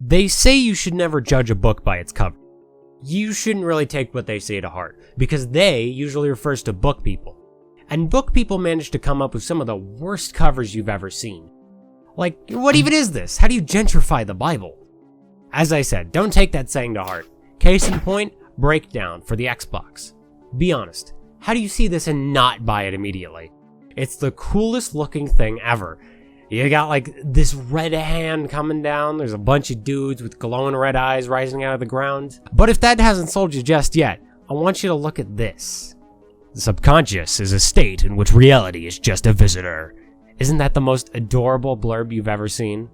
They say you should never judge a book by its cover. You shouldn't really take what they say to heart, because they usually refers to book people. And book people manage to come up with some of the worst covers you've ever seen. Like, what even is this? How do you gentrify the Bible? As I said, don't take that saying to heart. Case in point, Breakdown for the Xbox. Be honest, how do you see this and not buy it immediately? It's the coolest looking thing ever. You got like this red hand coming down, there's a bunch of dudes with glowing red eyes rising out of the ground. But if that hasn't sold you just yet, I want you to look at this. The subconscious is a state in which reality is just a visitor. Isn't that the most adorable blurb you've ever seen?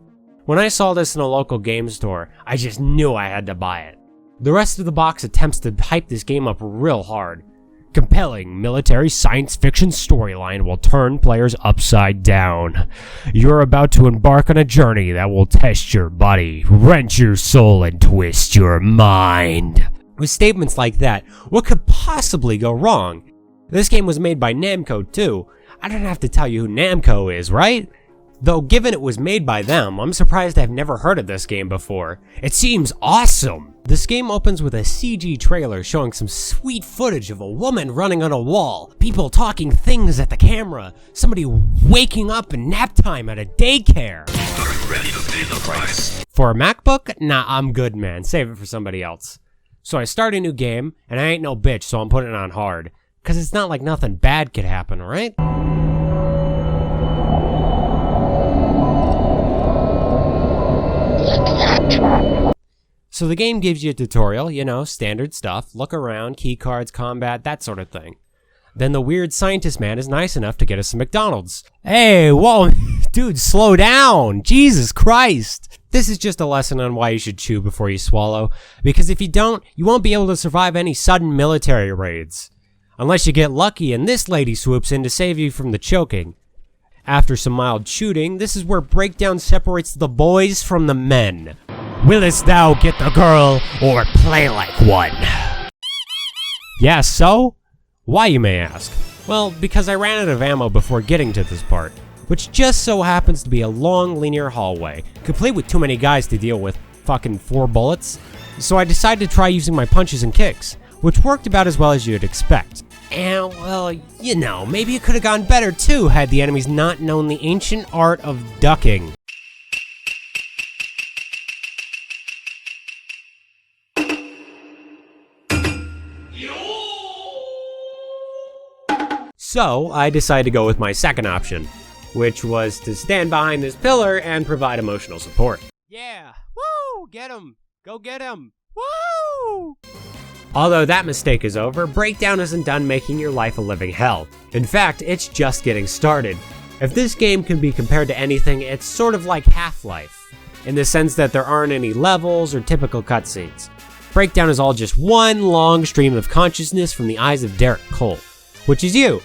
When I saw this in a local game store, I just knew I had to buy it. The rest of the box attempts to hype this game up real hard. Compelling military science fiction storyline will turn players upside down. You're about to embark on a journey that will test your body, wrench your soul, and twist your mind. With statements like that, what could possibly go wrong? This game was made by Namco too. I don't have to tell you who Namco is, right? Though given it was made by them, I'm surprised I've never heard of this game before. It seems awesome! This game opens with a CG trailer showing some sweet footage of a woman running on a wall, people talking things at the camera, somebody waking up in nap time at a daycare. Are you ready to pay the price? For a MacBook? Nah, I'm good, man. Save it for somebody else. So I start a new game, and I ain't no bitch, so I'm putting it on hard. Cause it's not like nothing bad could happen, right? So the game gives you a tutorial, you know, standard stuff, look around, key cards, combat, that sort of thing. Then the weird scientist man is nice enough to get us some McDonald's. Hey, whoa, dude, slow down, Jesus Christ. This is just a lesson on why you should chew before you swallow, because if you don't, you won't be able to survive any sudden military raids. Unless you get lucky and this lady swoops in to save you from the choking. After some mild shooting, this is where Breakdown separates the boys from the men. Willest thou get the girl, or play like one? Yeah, so? Why, you may ask? Well, because I ran out of ammo before getting to this part, which just so happens to be a long linear hallway, complete with too many guys to deal with fucking 4 bullets. So I decided to try using my punches and kicks, which worked about as well as you'd expect. And, well, you know, maybe it could have gone better too had the enemies not known the ancient art of ducking. So, I decided to go with my second option, which was to stand behind this pillar and provide emotional support. Yeah, woo, get him, go get him, woo! Although that mistake is over, Breakdown isn't done making your life a living hell. In fact, it's just getting started. If this game can be compared to anything, it's sort of like Half-Life, in the sense that there aren't any levels or typical cutscenes. Breakdown is all just one long stream of consciousness from the eyes of Derek Cole, which is you.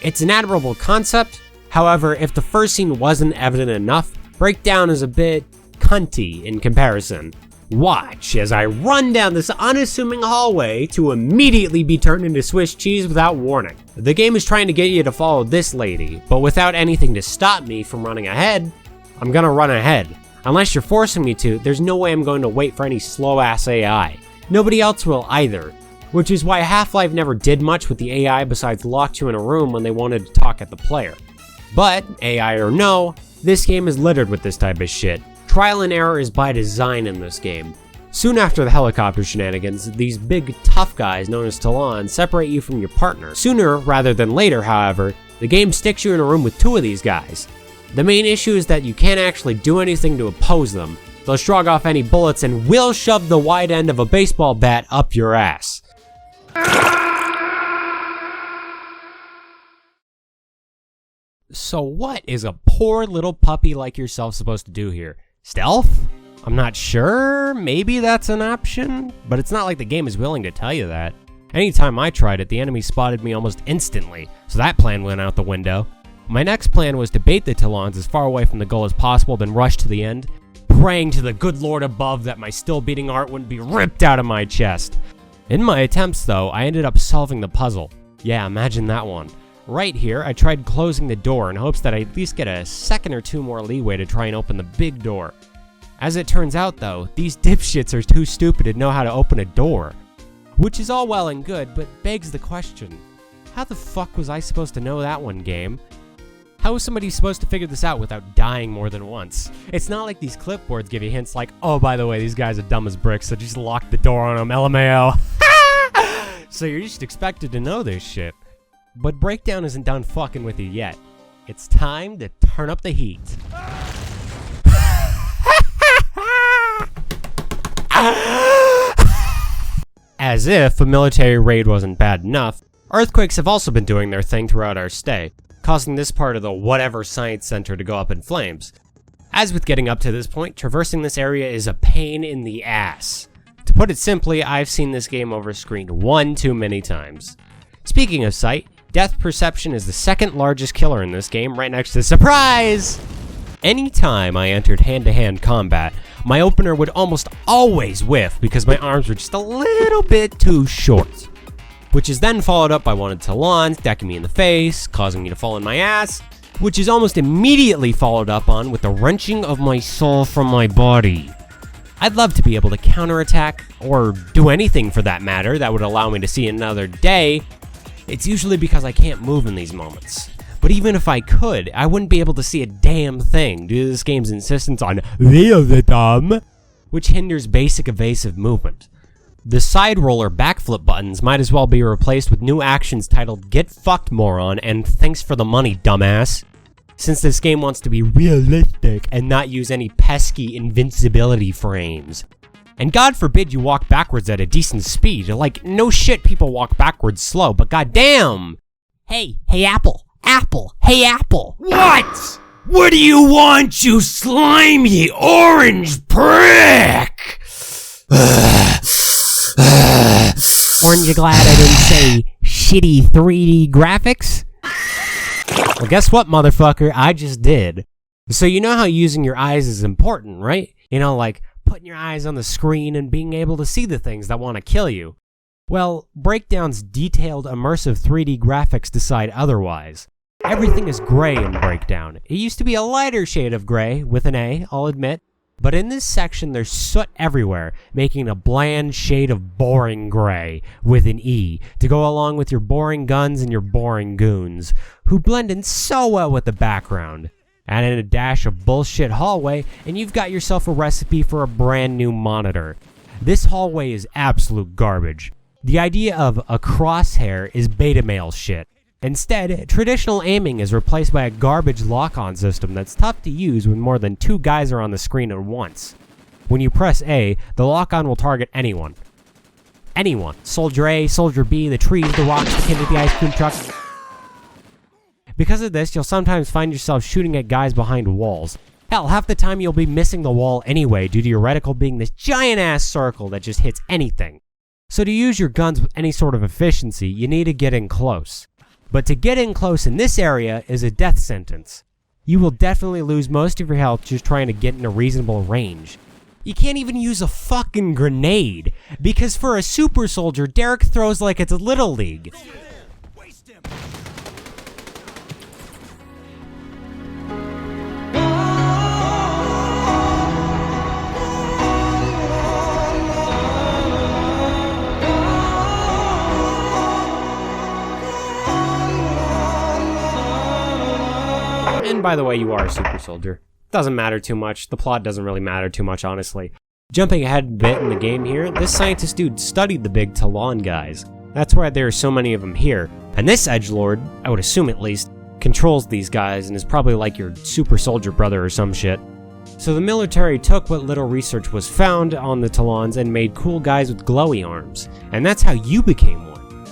It's an admirable concept, however, if the first scene wasn't evident enough, Breakdown is a bit cunty in comparison. Watch as I run down this unassuming hallway to immediately be turned into Swiss cheese without warning. The game is trying to get you to follow this lady, but without anything to stop me from running ahead, I'm gonna run ahead. Unless you're forcing me to, there's no way I'm going to wait for any slow-ass AI. Nobody else will either. Which is why Half-Life never did much with the AI besides lock you in a room when they wanted to talk at the player. But, AI or no, this game is littered with this type of shit. Trial and error is by design in this game. Soon after the helicopter shenanigans, these big tough guys known as Talon separate you from your partner. Sooner rather than later, however, the game sticks you in a room with 2 of these guys. The main issue is that you can't actually do anything to oppose them. They'll shrug off any bullets and will shove the wide end of a baseball bat up your ass. So what is a poor little puppy like yourself supposed to do here? Stealth? I'm not sure, maybe that's an option, but it's not like the game is willing to tell you that. Anytime I tried it, the enemy spotted me almost instantly, so that plan went out the window. My next plan was to bait the Talons as far away from the goal as possible, then rush to the end, praying to the good Lord above that my still beating heart wouldn't be ripped out of my chest. In my attempts though, I ended up solving the puzzle. Yeah, imagine that one. Right here, I tried closing the door in hopes that I'd at least get a second or two more leeway to try and open the big door. As it turns out though, these dipshits are too stupid to know how to open a door. Which is all well and good, but begs the question, how the fuck was I supposed to know that one, game? How was somebody supposed to figure this out without dying more than once? It's not like these clipboards give you hints like, oh, by the way, these guys are dumb as bricks, so just lock the door on them, LMAO. So you're just expected to know this shit. But Breakdown isn't done fucking with you yet. It's time to turn up the heat. As if a military raid wasn't bad enough, earthquakes have also been doing their thing throughout our stay, causing this part of the whatever science center to go up in flames. As with getting up to this point, traversing this area is a pain in the ass. To put it simply, I've seen this game overscreened one too many times. Speaking of sight, depth perception is the second largest killer in this game, right next to surprise! Anytime I entered hand-to-hand combat, my opener would almost always whiff because my arms were just a little bit too short. Which is then followed up by one of Talon's decking me in the face, causing me to fall on my ass, which is almost immediately followed up on with the wrenching of my soul from my body. I'd love to be able to counterattack, or do anything for that matter that would allow me to see another day. It's usually because I can't move in these moments. But even if I could, I wouldn't be able to see a damn thing due to this game's insistence on realism, which hinders basic evasive movement. The side roller backflip buttons might as well be replaced with new actions titled Get Fucked Moron and Thanks for the Money Dumbass, since this game wants to be realistic and not use any pesky invincibility frames. And God forbid you walk backwards at a decent speed. Like, no shit people walk backwards slow, but goddamn! Hey Apple! Hey Apple! What? What do you want, you slimy orange prick? Aren't you glad I didn't say shitty 3D graphics? Well, guess what, motherfucker? I just did. So you know how using your eyes is important, right? You know, like putting your eyes on the screen and being able to see the things that want to kill you. Well, Breakdown's detailed immersive 3D graphics decide otherwise. Everything is gray in Breakdown. It used to be a lighter shade of gray, with an A, I'll admit. But in this section, there's soot everywhere, making a bland shade of boring gray, with an E, to go along with your boring guns and your boring goons, who blend in so well with the background. Add in a dash of bullshit hallway, and you've got yourself a recipe for a brand new monitor. This hallway is absolute garbage. The idea of a crosshair is beta male shit. Instead, traditional aiming is replaced by a garbage lock-on system that's tough to use when more than two guys are on the screen at once. When you press A, the lock-on will target anyone. Anyone. Soldier A, Soldier B, the trees, the rocks, the kid with the ice cream truck. Because of this, you'll sometimes find yourself shooting at guys behind walls. Hell, half the time you'll be missing the wall anyway due to your reticle being this giant-ass circle that just hits anything. So to use your guns with any sort of efficiency, you need to get in close. But to get in close in this area is a death sentence. You will definitely lose most of your health just trying to get in a reasonable range. You can't even use a fucking grenade, because for a super soldier, Derek throws like it's a Little League. And by the way, you are a super soldier. Doesn't matter too much. The plot doesn't really matter too much, honestly. Jumping ahead a bit in the game here, this scientist dude studied the big Talon guys. That's why there are so many of them here. And this edgelord, I would assume at least, controls these guys and is probably like your super soldier brother or some shit. So the military took what little research was found on the Talons and made cool guys with glowy arms. And that's how you became one.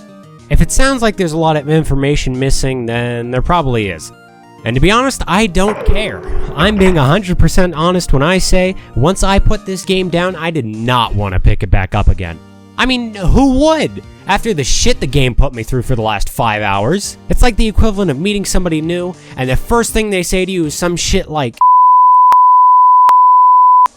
If it sounds like there's a lot of information missing, then there probably is. And to be honest, I don't care. I'm being 100% honest when I say, once I put this game down, I did not want to pick it back up again. I mean, who would? After the shit the game put me through for the last 5 hours. It's like the equivalent of meeting somebody new, and the first thing they say to you is some shit like...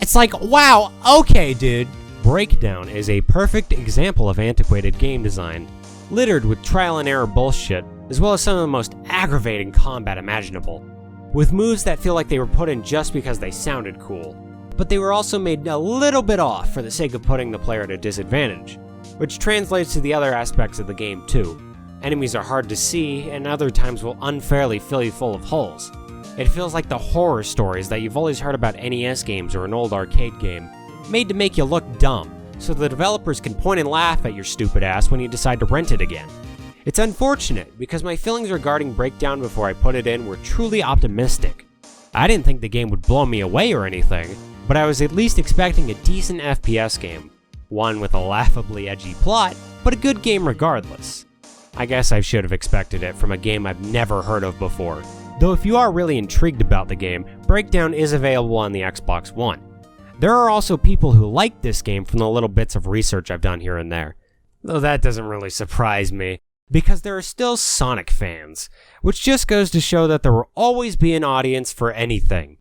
It's like, wow, okay, dude. Breakdown is a perfect example of antiquated game design, littered with trial and error bullshit, as well as some of the most aggravating combat imaginable, with moves that feel like they were put in just because they sounded cool, but they were also made a little bit off for the sake of putting the player at a disadvantage, which translates to the other aspects of the game too. Enemies are hard to see, and other times will unfairly fill you full of holes. It feels like the horror stories that you've always heard about NES games or an old arcade game, made to make you look dumb, so the developers can point and laugh at your stupid ass when you decide to rent it again. It's unfortunate, because my feelings regarding Breakdown before I put it in were truly optimistic. I didn't think the game would blow me away or anything, but I was at least expecting a decent FPS game. One with a laughably edgy plot, but a good game regardless. I guess I should have expected it from a game I've never heard of before. Though if you are really intrigued about the game, Breakdown is available on the Xbox One. There are also people who like this game from the little bits of research I've done here and there. Though that doesn't really surprise me, because there are still Sonic fans, which just goes to show that there will always be an audience for anything.